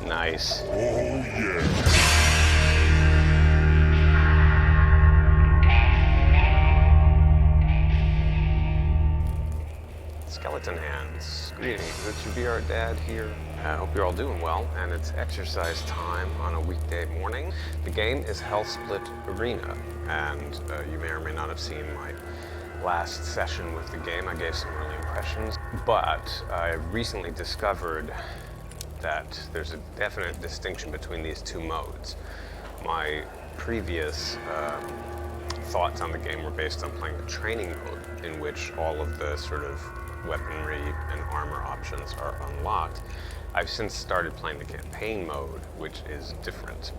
Nice. Oh yeah. Skeleton hands. Greetings, it's your VR dad here. I hope you're all doing well, and it's exercise time on a weekday morning. The game is Hellsplit Arena, and you may or may not have seen my last session with the game. I gave some early impressions, but I recently discovered that there's a definite distinction between these two modes. My previous thoughts on the game were based on playing the training mode, in which all of the sort of weaponry and armor options are unlocked. I've since started playing the campaign mode, which is different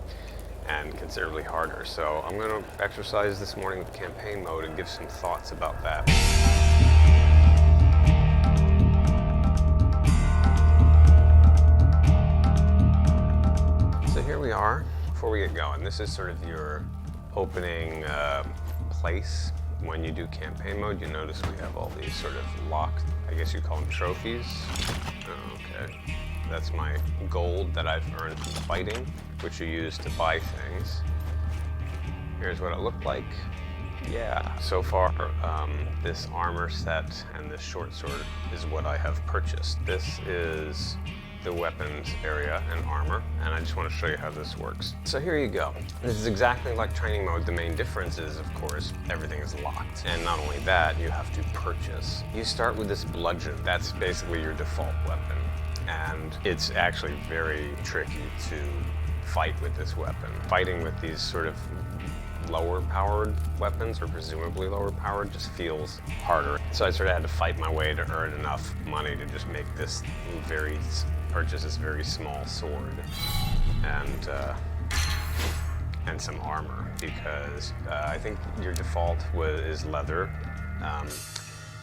and considerably harder. So I'm going to exercise this morning with the campaign mode and give some thoughts about that. So here we are. Before we get going, this is sort of your opening place. When you do campaign mode, you notice we have all these sort of locked, I guess you call them trophies. Oh, okay. That's my gold that I've earned from fighting, which you use to buy things. Here's what it looked like. Yeah, so far this armor set and this short sword is what I have purchased. This is the weapons area and armor, and I just want to show you how this works. So here you go. This is exactly like training mode. The main difference is, of course, everything is locked. And not only that, you have to purchase. You start with this bludgeon. That's basically your default weapon. And it's actually very tricky to fight with this weapon. Fighting with these sort of lower powered weapons, or presumably lower powered, just feels harder. So I sort of had to fight my way to earn enough money to just make this purchase this very small sword and some armor, because I think your default is leather,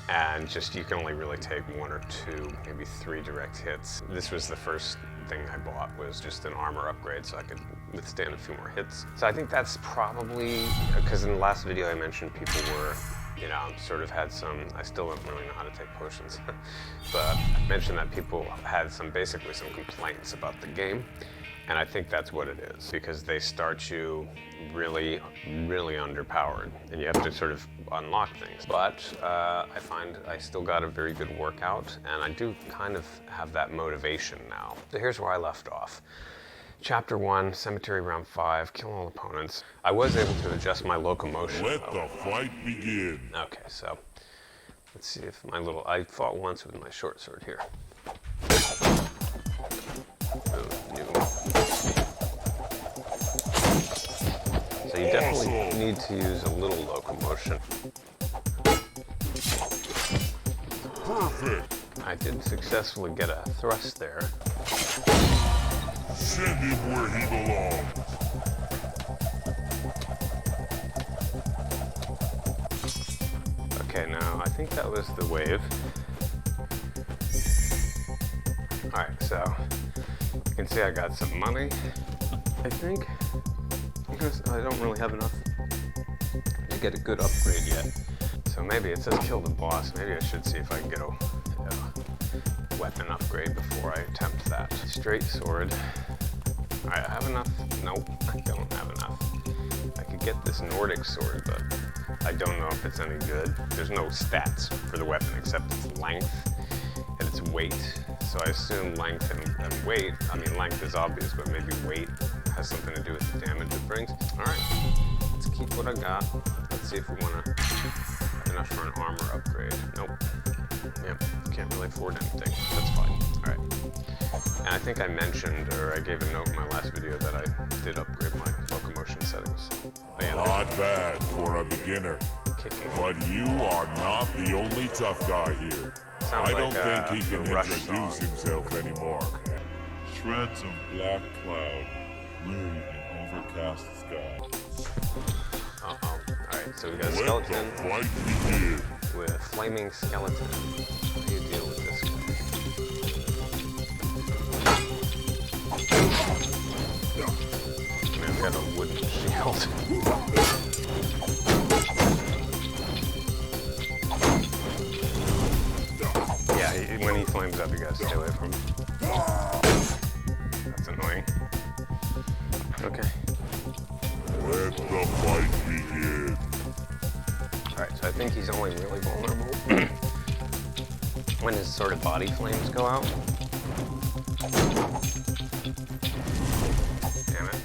and just you can only really take 1 or 2, maybe 3 direct hits. This was the first thing I bought, was just an armor upgrade so I could withstand a few more hits. So I think that's probably, because in the last video I mentioned people were, you know, sort of had some, I still don't really know how to take potions, but I mentioned that people had basically some complaints about the game. And I think that's what it is, because they start you really, really underpowered, and you have to sort of unlock things. But I find I still got a very good workout, and I do kind of have that motivation now. So here's where I left off. Chapter 1, Cemetery Round 5, kill all opponents. I was able to adjust my locomotion. Let the fight begin. Okay, so let's see if I fought once with my short sword here. So you definitely need to use a little locomotion. Perfect. I did successfully get a thrust there. Send him where he belongs. Okay, now I think that was the wave. Alright, so you can see I got some money, I think, because I don't really have enough to get a good upgrade yet. So maybe it says kill the boss. Maybe I should see if I can get a weapon upgrade before I attempt that. Straight sword. Alright, I have enough. Nope, I don't have enough. I could get this Nordic sword, but I don't know if it's any good. There's no stats for the weapon except its length and its weight. So I assume length and weight. I mean, length is obvious, but maybe weight has something to do with the damage it brings. Alright, let's keep what I got. Let's see if we want to have enough for an armor upgrade. Nope. Yep, can't really afford anything. That's fine. Alright. And I think I mentioned, or I gave a note in my last video, that I did upgrade my locomotion settings. But yeah, Not bad for a beginner. kicking. But you are not the only tough guy here. Sounds I don't like, think he can the Rush introduce song. himself anymore. Shreds of black cloud loom in overcast sky. Uh-oh. Alright, so we got a Let skeleton the fight begin. with a flaming skeleton. How do you deal with this guy? I mean, I've got a wooden shield. Yeah, when he flames up, you gotta stay away from him. That's annoying. Okay. Let the fight begin. Alright, so I think he's only really vulnerable when his sort of body flames go out. Damn it.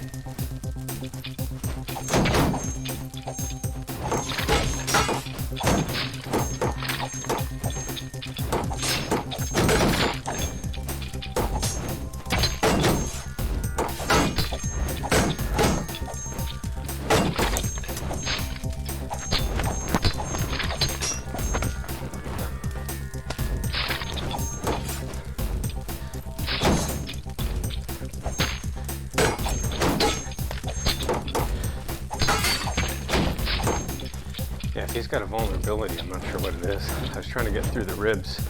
Yeah, if he's got a vulnerability, I'm not sure what it is. I was trying to get through the ribs.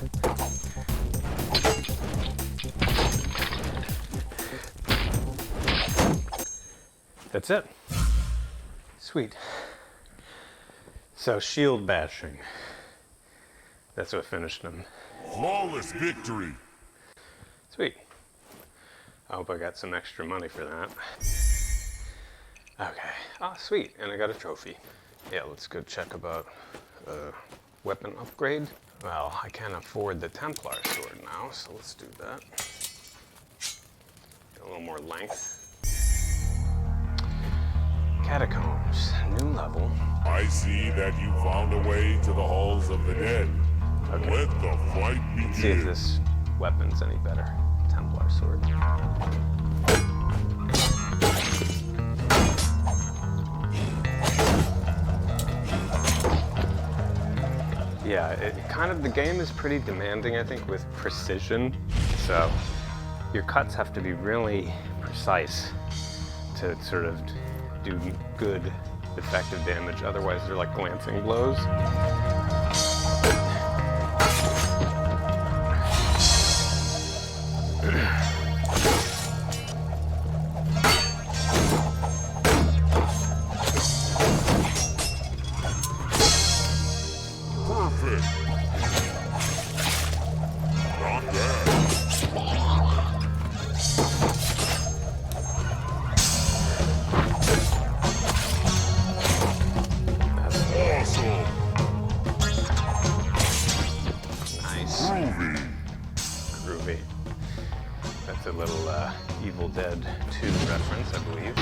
That's it. Sweet. So, shield bashing. That's what finished him. Flawless victory. Sweet. I hope I got some extra money for that. Okay. Ah, sweet. And I got a trophy. Yeah, let's go check about weapon upgrade. Well, I can't afford the Templar sword now, so let's do that. Get a little more length. Catacombs, new level. I see that you found a way to the halls of the dead. Okay. Let the fight begin. See if this weapon's any better. Templar sword. Yeah, the game is pretty demanding, I think, with precision. So your cuts have to be really precise to sort of do good, effective damage. Otherwise, they're like glancing blows. Perfect. Not bad. Awesome. Nice. Groovy. Groovy. That's a little Evil Dead 2 reference, I believe.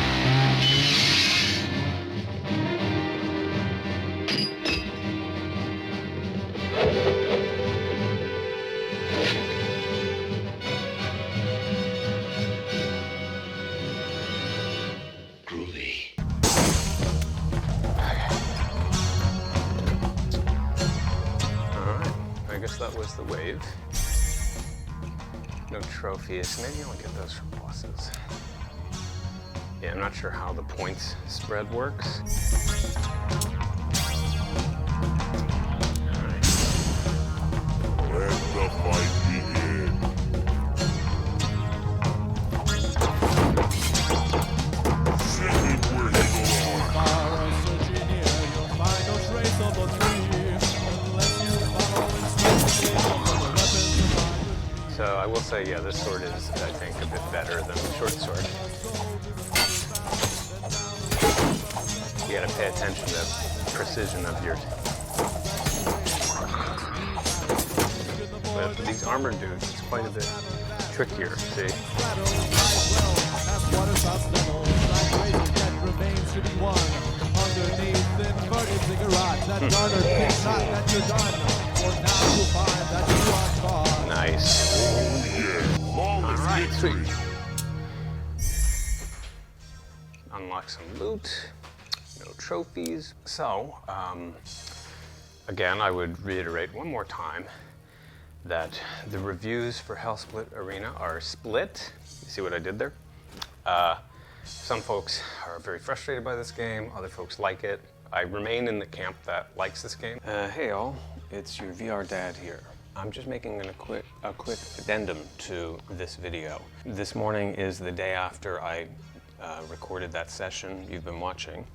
I guess that was the wave. No trophies. Maybe I'll get those from bosses. Yeah, I'm not sure how the points spread works. Alright. Let the fight begin. Send it where he So I will say, yeah, this sword is, I think, a bit better than the short sword. You gotta pay attention to the precision of your... But for these armored dudes, it's quite a bit trickier, see? Nice. Alright, sweet. Unlock some loot. No trophies. So, again, I would reiterate one more time that the reviews for Hellsplit Arena are split. You see what I did there? Some folks are very frustrated by this game, other folks like it. I remain in the camp that likes this game. Hey all, it's your VR dad here. I'm just making a quick addendum to this video. This morning is the day after I recorded that session you've been watching.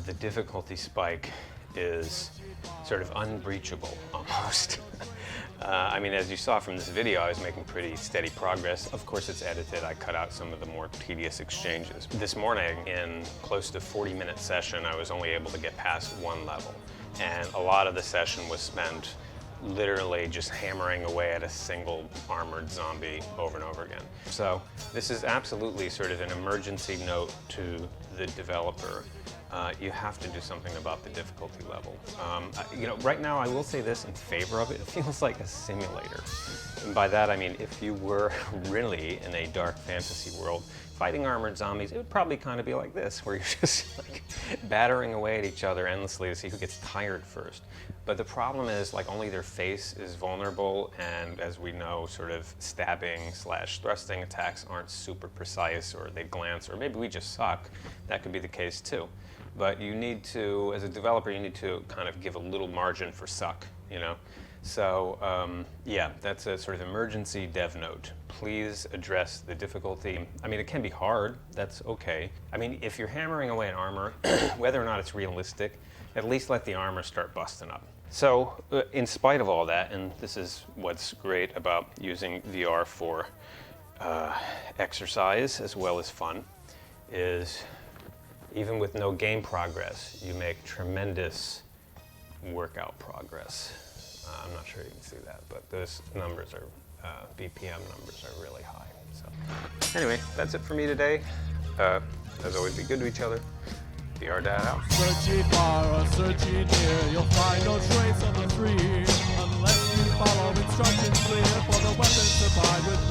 The difficulty spike is sort of unbreachable almost. I mean, as you saw from this video, I was making pretty steady progress. Of course, it's edited. I cut out some of the more tedious exchanges. This morning, in close to 40-minute session, I was only able to get past one level. And a lot of the session was spent literally just hammering away at a single armored zombie over and over again. So this is absolutely sort of an emergency note to the developer. You have to do something about the difficulty level. You know, right now I will say this in favor of it. It feels like a simulator. And by that I mean if you were really in a dark fantasy world fighting armored zombies, it would probably kind of be like this, where you're just like battering away at each other endlessly to see who gets tired first. But the problem is, like, only their face is vulnerable, and as we know, sort of stabbing / thrusting attacks aren't super precise, or they glance, or maybe we just suck. That could be the case too. But you need to, as a developer, you need to kind of give a little margin for suck, you know? So yeah, that's a sort of emergency dev note. Please address the difficulty. I mean, it can be hard, that's okay. I mean, if you're hammering away an armor, whether or not it's realistic, at least let the armor start busting up. So in spite of all that, and this is what's great about using VR for exercise as well as fun, is even with no game progress, you make tremendous workout progress. I'm not sure you can see that, but those numbers are, BPM numbers are really high. So anyway, that's it for me today. As always, be good to each other. VRD out. Searching far or searching near, you'll find no trace of the three, unless you follow instructions clear for the weapons to buy with